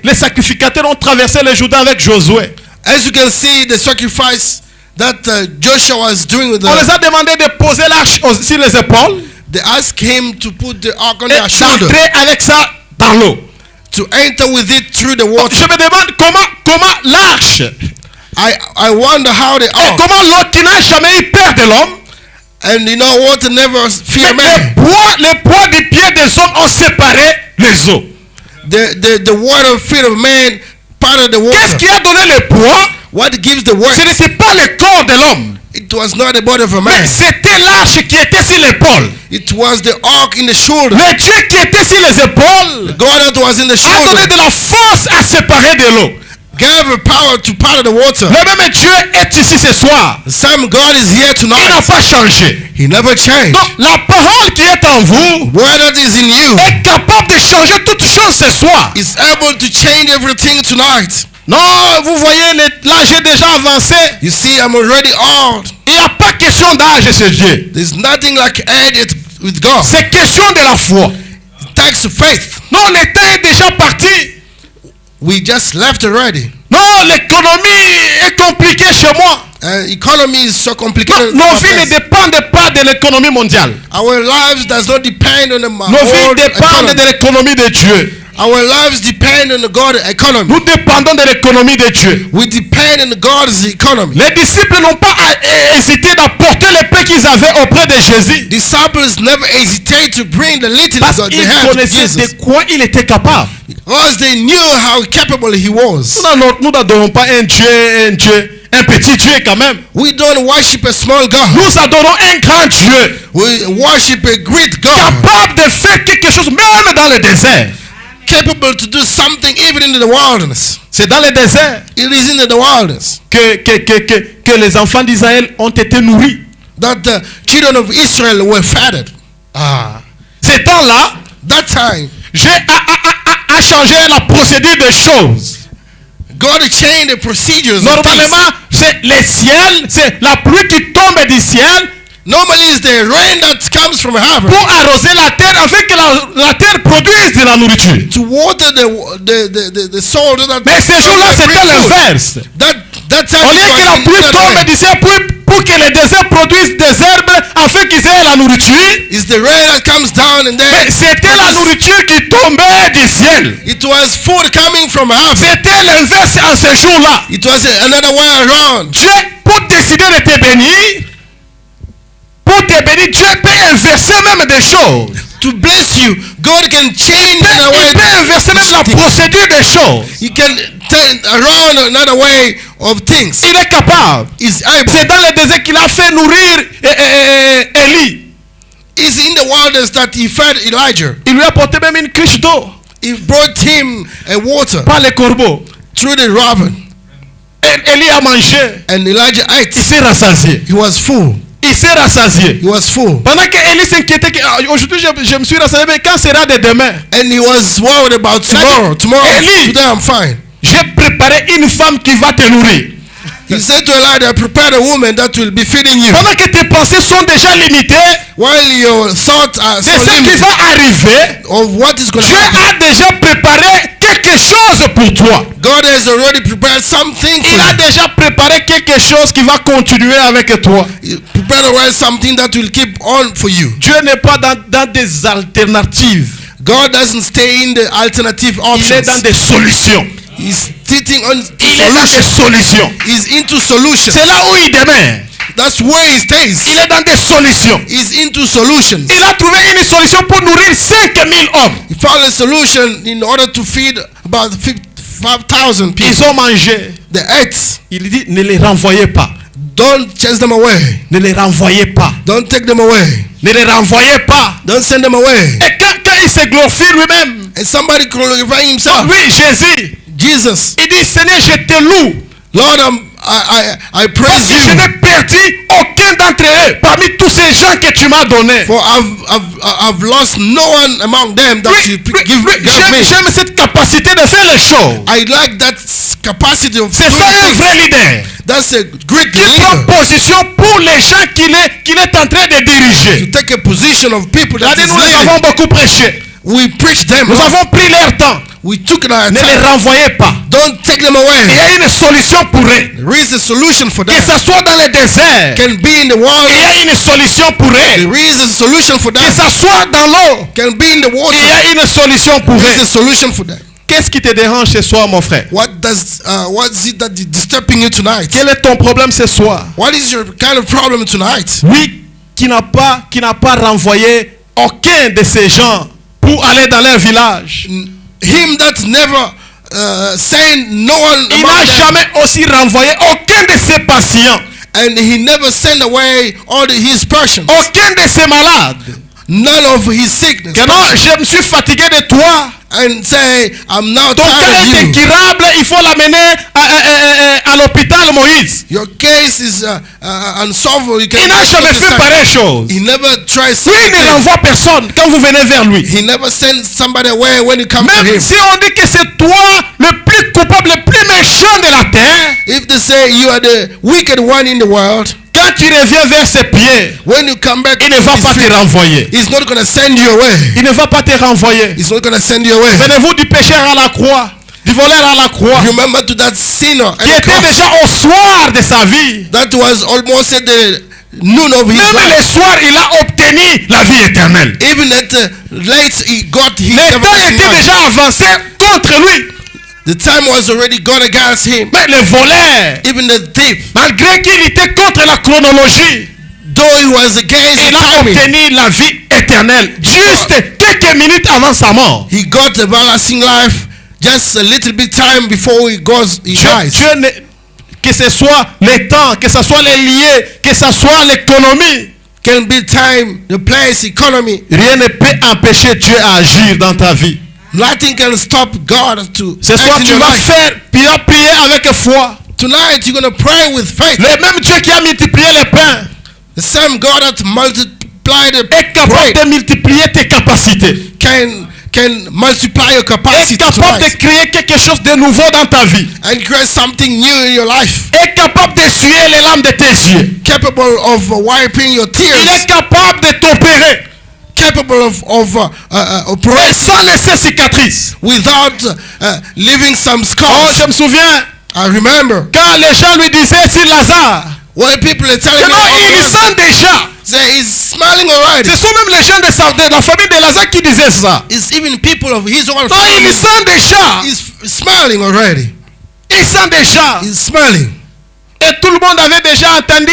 les sacrificateurs ont traversé le Jourdain avec Josué. As you can see, the sacrifice that Joshua was doing with On les the, a demandé de poser l'arche sur les épaules they asked him to put the ark on et their shoulder, d'entrer avec ça dans l'eau. to enter with it through the Je water. me demande comment l'arche, I wonder how the et ark, comment l'eau qui n'a jamais eu peur de l'homme, and you know, water never fear man. les poids du pied des hommes ont séparé les eaux. The water feet of man part of the Qu'est-ce water. qui a donné le poids? What gives the weight? Ce n'était pas le corps de l'homme, It was not the body of a mais man. c'était l'arche qui était sur l'épaule. It was the ark in the shoulder. Le Dieu qui était sur les épaules God that was in the a donné shoulder de la force à séparer de l'eau. gave a power to part of the water. Le même Dieu est ici ce soir. The same God is here Il n'a tonight. pas changé. He never changed. Donc la parole qui est en vous Word that is in you est capable de changer toute chose ce soir. is able to change everything tonight. Non, vous voyez, l'âge est déjà avancé. You see, I'm already old. Il n'y a pas question d'âge chez Dieu. There's nothing like age with God. C'est question de la foi. It takes faith. Non, le temps est déjà parti. We just left already. Non, l'économie est compliquée chez moi. Economy is so complicated. Nos vies ne dépendent pas de l'économie mondiale. Our lives does not depend on the Nos vies world dépendent de economy. l'économie de Dieu. Our lives depend on the God economy. Nous dépendons de l'économie de Dieu. We depend on God's economy. Les disciples n'ont pas hésité d'apporter les paix qu'ils avaient auprès de Jésus. Disciples never hesitate to bring the little Parce that they qu'ils have to connaissaient Jesus. de quoi il était capable. Because they knew how capable he was. Nous n'adorons pas un petit Dieu quand même. We don't worship a small God. Nous adorons un grand Dieu. We worship a great God. Capable de faire quelque chose même dans le désert. Capable to do something even in the wilderness. C'est dans le désert It is in the wilderness que les enfants d'Israël ont été nourris. that the children of Israel were fatted. Ce temps-là, That time, j'ai a changé la procédure des choses. God changed the procedures. of Normalement, things. c'est le ciel, c'est la pluie qui tombe du ciel Normally, it's the rain that comes from heaven pour arroser la terre afin que la terre produise de la nourriture. to water the soil. That Mais ces jours-là, c'était bring food. l'inverse. That time Au lieu it que was la in pluie that tombe way. du ciel pour que les déserts produisent des herbes afin qu'ils aient la nourriture, It's the rain that comes down and then mais c'était la nourriture qui tombait du ciel. it was food coming from heaven. C'était l'inverse en ce jour-là. It was another way around. Dieu, pour décider de te bénir, Dieu peut inverser même des choses. To bless you, God can change the Il way. peut inverser même la procédure des choses. He can turn around another way of things. Il est capable. He's able. C'est dans le désert qu'il a fait nourrir Élie. It's in the wilderness that he fed Elijah. Il lui a apporté même une cruche d'eau He brought him a water par les corbeaux. through the raven, Et Élie a mangé. and Elijah Il ate. s'est rassasié. He was full. Il s'est rassasié. He was full. Pendant que Élie s'inquiétait aujourd'hui je me suis rassasié, mais quand sera de demain? And he was worried about tomorrow. Tomorrow, Eli. today I'm fine. J'ai préparé une femme qui va te nourrir. He said to Elijah, prepare a woman that will be feeding you. Pendant que tes pensées sont déjà limitées, While your thoughts are c'est so ce qui limited va arriver. of what is going to Dieu happen. a déjà préparé quelque chose pour toi. God has already prepared something for Il a you. déjà préparé quelque chose qui va continuer avec toi. He prepared already something that will keep on for you. Dieu n'est pas dans des alternatives. God doesn't stay in the alternative Il est dans options. des solutions. He's sitting on Il est dans des solutions. He's into solutions. C'est là où il demeure. That's where he Il stays. est dans des solutions. He's into solutions. Il a trouvé une solution pour nourrir 5000 hommes. He found a solution in order to feed about 5,000 people. Ils ont mangé. They ate. Il dit, ne les renvoyez pas. Don't chase them away. Ne les renvoyez pas. Don't take them away. Ne les renvoyez pas. Don't send them away. Et quand il se glorifie lui-même, And somebody glorify himself. lui, Jésus, Jesus, il dit, Seigneur, je te loue. Lord, I praise Je you. n'ai perdu aucun d'entre eux parmi tous ces gens que tu m'as donnés. For I've lost no one among them that you gave me. J'aime cette capacité de faire les choses. I like that capacity of C'est ça un doing vrai things. leader. That's a great Qui prend leader. position pour les gens qu'il est en train de To diriger. take a position of people that Regardez, is nous les leading. avons beaucoup prêché. We preach them. Nous avons pris leur temps. We took our Ne les time. renvoyez pas. Don't take them Il y away. a une solution pour eux. There is a solution for Que them. ce soit dans le désert, Can be in the il y water. a une solution pour eux. There is a solution for Que them. ce soit dans l'eau, Can be in the il y water. a une solution pour There is eux. a solution for them. Qu'est-ce qui te dérange ce soir, mon frère? What's it that is disturbing you tonight? Quel est ton problème ce soir? What is your kind of problem tonight? Oui, qui n'a pas renvoyé aucun de ces gens pour aller dans leur village. Him that never sent no one Il among n'a them, jamais aussi renvoyé aucun de ses patients, and he never sent away all his patients, aucun de ses malades. none of his sickness. Que non, je me suis fatigué de toi. And say, I'm now Ton cas tired est of you. incurable, il faut l'amener à l'hôpital Moïse. Your case is unsolvable. You Il can n'a jamais fait pareille chose. He never tries. Lui, il ne renvoie personne quand vous venez vers lui. He never sends somebody away when you come to Même him. si on dit que c'est toi le plus coupable, le plus méchant de la terre, If they say you are the wicked one in the world, quand tu reviens vers ses pieds, when you come back, il ne va to his pas te feet, renvoyer. he's not going to send you away. Il ne va pas te renvoyer. He's not going to send you away. Venez-vous du pécheur à la croix, du voleur à la croix, Remember to that sinner at qui the était cross. déjà au soir de sa vie. That was almost at the noon of his Même life. le soir, il a obtenu la vie éternelle. Even at late, he got his Le temps everlasting était life. déjà avancé contre lui. The time was already gone against him. Mais le voleur, Even the thief, malgré qu'il était contre la chronologie, though he was against the il a timing, obtenu la vie éternelle juste quelques minutes avant sa mort. he got everlasting life just a little bit time before he dies. Dieu que ce soit les temps, que ce soit les liés, que ce soit l'économie, Can be time, the place, economy. rien ne peut empêcher Dieu à agir dans ta vie. Nothing can stop God to Ce soir, act in tu your vas life. prier avec foi. Tonight you're going to pray with faith. Le même Dieu qui a multiplié les pains The same God that multiplied the est capable bread de multiplier tes capacités. can multiply your Est capacity capable de tonight créer quelque chose de nouveau dans ta vie. and create something new in your life. Est capable d'essuyer les larmes de tes yeux. Capable of wiping your Il tears. est capable de t'opérer Capable of et operating sans laisser cicatrice. without leaving some Oh, scars. je me souviens I remember quand les gens lui disaient sur Lazare when people are que telling me, non, oh, il yeah, sent déjà Say he's smiling already. Ce sont même les gens de la famille de Lazare qui disaient ça. It's even people of his own Non, family. il sent déjà. He's smiling already. Il sent déjà. He's smiling. Et tout le monde avait déjà entendu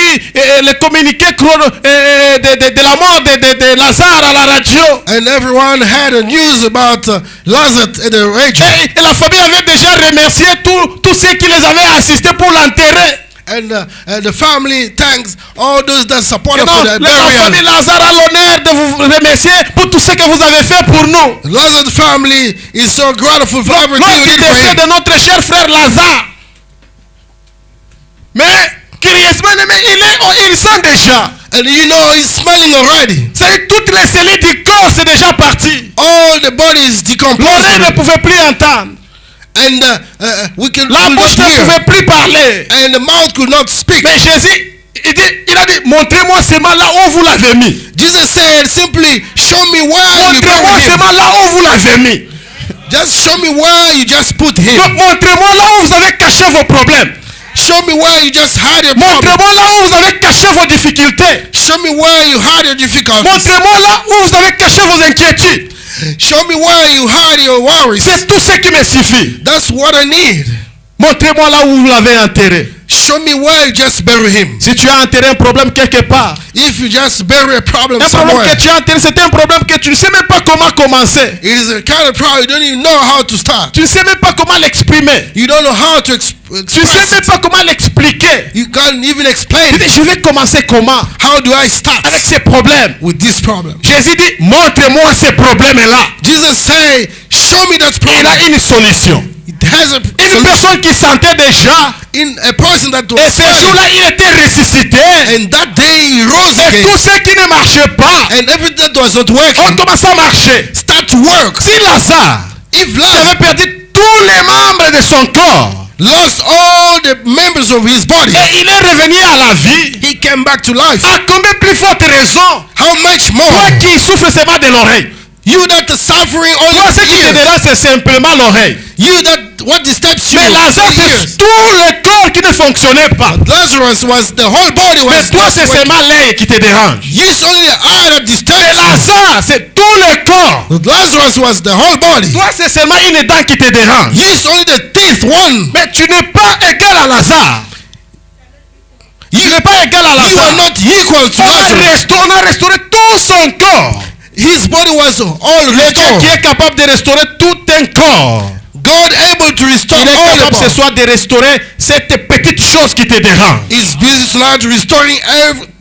le communiqué de la mort de Lazare à la radio. And everyone had a news about Lazarus at the radio. Et la famille avait déjà remercié tous ceux qui les avaient assistés pour l'enterrer. And the family thanks all those that supported Non, for the la famille burial. Lazare a l'honneur de vous remercier pour tout ce que vous avez fait pour nous. Lazarus' family is so grateful for everything Lors we du did for décès him. de notre cher frère Lazare. Mais, curieusement, il sent déjà. And you know he's smiling already. C'est toutes les cellules du corps, c'est déjà parti. All the body is decomposing. L'oreille ne pouvait plus entendre. And we could La could not bouche ne hear. pouvait plus parler. And the mouth could not speak. Mais Jésus, il a dit, montrez-moi seulement là où vous l'avez mis. Jesus said simply, show me where you Montrez-moi buried him. seulement là où vous l'avez mis. Just show me where you just put him. Donc, montrez-moi là où vous avez caché vos problèmes. Show me where you just hide your problem. Montrez-moi là où vous avez caché vos difficultés. Show me where you hide your difficulties. Montrez-moi là où vous avez caché vos inquiétudes. Show me where you hide your worries. C'est tout ce qui me suffit. That's what I need. Montrez-moi là où vous l'avez enterré. Show me where you just bury him. Si tu as enterré un problème quelque part, If you just bury a problem un problème somewhere, que tu as enterré, c'est un problème que tu ne sais même pas comment commencer. it is a kind of problem you don't even know how to start. Tu ne sais même pas comment l'exprimer. You don't know how to Tu ne sais express même it. pas comment l'expliquer. You can't even explain Tu it. dis, je vais commencer comment? How do I start Avec ces problèmes. with this problem? Jésus dit, montre-moi ces problèmes-là. Jesus say, show me that Il problem. a une solution. It has a Une solution. personne qui sentait déjà, In a person that et was ce smiling, jour-là, il était ressuscité. and that day he rose Et again, tout ce qui ne marchait pas, and everything that was not on working commençait à marcher. start to work. Si Lazare If avait Lazarus perdu tous les membres de son corps, lost all the members of his body, et il est revenu à la vie, he came back to life. à combien plus forte raison, How much more? toi qui souffres seulement de l'oreille, You that are suffering toi only ce the qui te ears. dérange c'est simplement l'oreille. You that what disturbs you Mais Lazare the ears. c'est tout le corps qui ne fonctionnait pas. Lazarus was the whole body Mais was toi not c'est working. seulement l'œil qui te dérange. It's only the eye that Mais disturbs you. Lazare c'est tout le corps. But Lazarus was the whole body. Toi c'est seulement une dent qui te dérange. It's only the teeth, one. Mais tu n'es pas égal à Lazare. Tu n'es pas égal à You are Lazare. not equal to On Lazarus. a restauré tout son corps. His body was all Le Dieu restored. qui est capable de restaurer tout un corps. God able to restore Il est all the capable ce body. soir de restaurer cette petite chose qui te dérange. His business now to restoring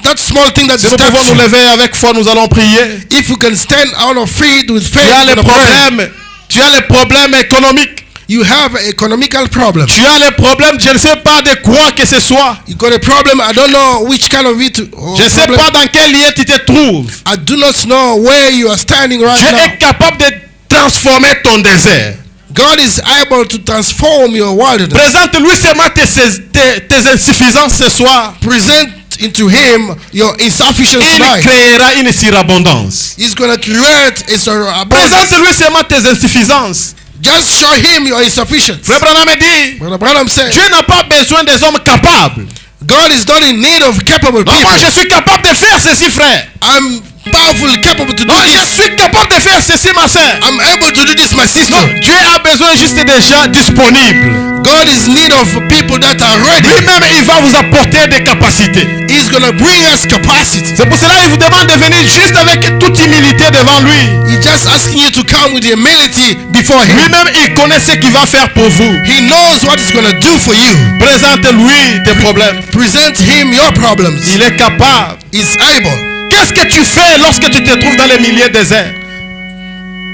that small thing that Si nous pouvons disturbs nous you. lever avec foi, nous allons prier. If you can stand out of feet with faith, Tu as les and prayer, problèmes. Tu as les problèmes économiques. you have an economical problem. Tu as les problèmes, je ne sais pas de quoi que ce soit. You got a problem. I don't know which kind of it. Or Je ne sais problem. pas dans quel lieu tu te trouves. I do not know where you are standing right Dieu now. est capable de transformer ton désert. God is able to transform your wilderness. Présente-lui seulement tes insuffisances ce soir. Present into Him your insufficiency Il life. créera une surabondance. He's going to create a surabundance. Présente-lui seulement tes insuffisances. Just show Him your insufficiency. Frère Branham dit, Brother Branham said, Dieu n'a pas besoin des hommes capables. God is not in need of capable Non, moi people. je suis capable de faire ceci, frère. I'm powerful, capable to do Non, je this. suis capable de faire ceci, ma soeur. I'm able to do this, my sister. Non, Dieu a besoin juste des gens disponibles. God is in need of people that are ready. Lui-même, il va vous apporter des capacités. He's going to bring us capacity. C'est pour cela qu'il vous demande de venir juste avec toute humilité devant lui. He's just asking you to come with humility before Him. Lui-même, il connaît ce qu'il va faire pour vous. He knows what He's going to do for you. Présente-lui tes problèmes. Present Him your problems. Il est capable. He's able. Qu'est-ce que tu fais lorsque tu te trouves dans les milieux déserts?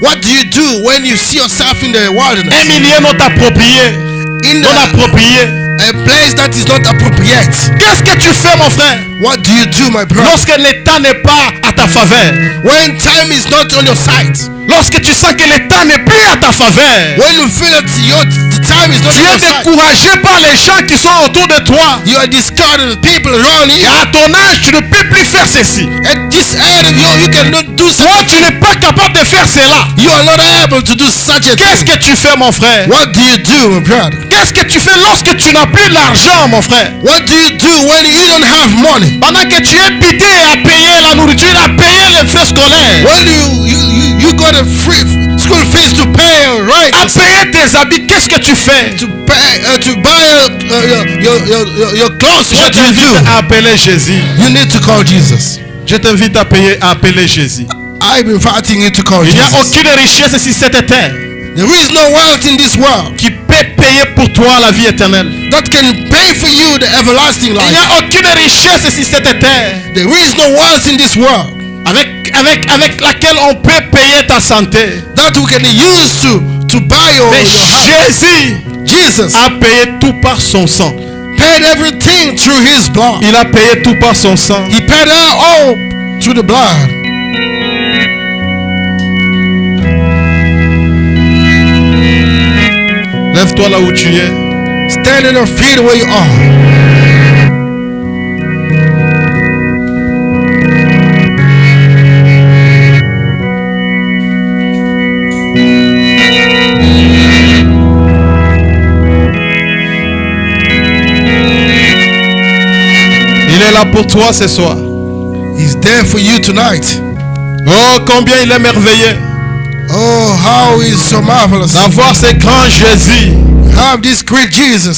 What do you do when you see yourself in the Un wilderness? milieu non approprié. In Non approprié. a place that is not appropriate. Qu'est-ce que tu fais, mon frère? What do you do, my brother? Lorsque l'état n'est pas à ta faveur. When time is not on your side. Lorsque tu sens que le temps n'est plus à ta faveur, when you feel that the time is not tu on es your side, découragé par les gens qui sont autour de toi. you are discarded with people around Et you. à ton âge, tu ne peux plus faire ceci. At this age of you cannot do Toi, such. tu n'es pas capable de faire cela. You are not able to do such a Qu'est-ce thing. que tu fais, mon frère? What do you do, my brother? Qu'est-ce que tu fais lorsque tu n'as plus l'argent, mon frère? What do you do when you don't have money? Pendant que tu es bidé à payer la nourriture, à payer les frais scolaires, When you got a free school fees to pay, right? à payer tes habits, qu'est-ce que tu fais? To pay to buy your clothes. Je What do you t'invite do? à appeler Jésus. You need to call Jesus. Je t'invite à appeler Jésus. I'm inviting you to call Il n'y a Jesus. aucune richesse sur cette terre There is no wealth in this world qui peut payer pour toi la vie éternelle. that can pay for you the everlasting Il n'y life. a aucune richesse sur cette terre There is no wealth in this world avec laquelle on peut payer ta santé. that we can use to buy your Mais health. Jésus Jesus a payé tout par son sang. paid everything through his blood. Il a payé tout par son sang. He paid it all through the blood. Lève-toi là où tu es. Stand on your feet where you are. Il est là pour toi ce soir. He's there for you tonight. Oh, combien il est merveilleux Oh, how is so marvelous. d'avoir ce grand Jésus Have this great Jesus